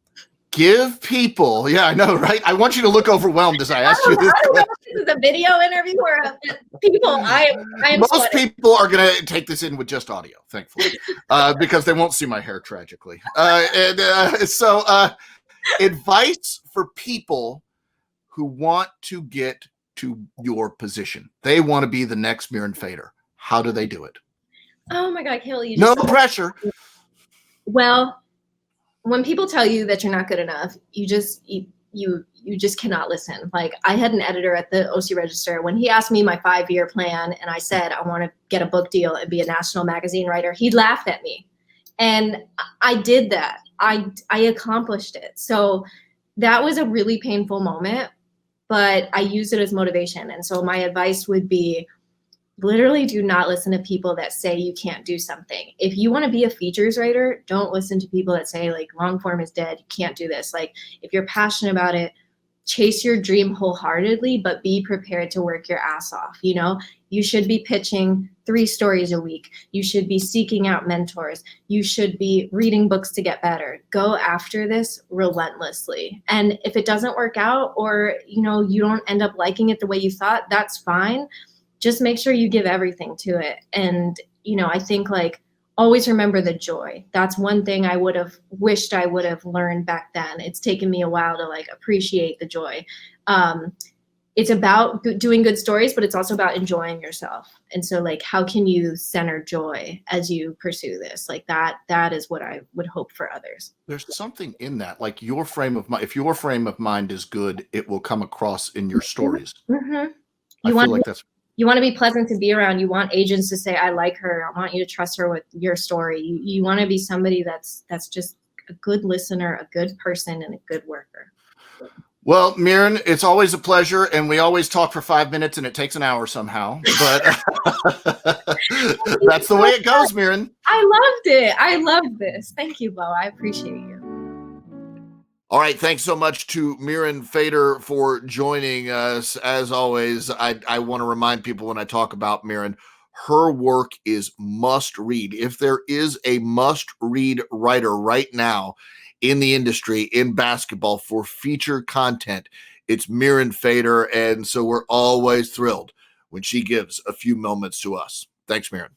Give people, I know, right? I want you to look overwhelmed as I ask you this. I don't know if this is a video interview or people. I am Most sweating. people are going to take this in with just audio, thankfully, because they won't see my hair tragically. So advice for people who want to get to your position. They want to be the next Mirin Fader. How do they do it? Oh my God, Kelly. No pressure. Well, when people tell you that you're not good enough, you just cannot listen. Like, I had an editor at the OC Register. When he asked me my 5-year plan and I said, I want to get a book deal and be a national magazine writer, he laughed at me. And I did that. I accomplished it. So that was a really painful moment, but I used it as motivation. And so my advice would be, literally do not listen to people that say you can't do something. If you want to be a features writer, don't listen to people that say like long form is dead, you can't do this. Like, if you're passionate about it, chase your dream wholeheartedly, but be prepared to work your ass off. You should be pitching 3 stories a week. You should be seeking out mentors. You should be reading books to get better. Go after this relentlessly. And if it doesn't work out, or, you don't end up liking it the way you thought, that's fine. Just make sure you give everything to it. And, I think, like, always remember the joy. That's one thing I would have wished I would have learned back then. It's taken me a while to like appreciate the joy. It's about doing good stories, but it's also about enjoying yourself. And so, like, how can you center joy as you pursue this? Like, that is what I would hope for others. There's something in that, like your frame of mind. If your frame of mind is good, it will come across in your stories. Mm-hmm. I feel like that's. You want to be pleasant to be around. You want agents to say, I like her. I want you to trust her with your story. You want to be somebody that's just a good listener, a good person, and a good worker. Well, Mirrin, it's always a pleasure. And we always talk for 5 minutes and it takes an hour somehow. But that's the way it goes, Mirrin. I loved it. I loved this. Thank you, Beau. I appreciate you. All right. Thanks so much to Mirin Fader for joining us. As always, I want to remind people when I talk about Mirrin, her work is must read. If there is a must read writer right now in the industry, in basketball, for feature content, it's Mirin Fader. And so we're always thrilled when she gives a few moments to us. Thanks, Mirrin.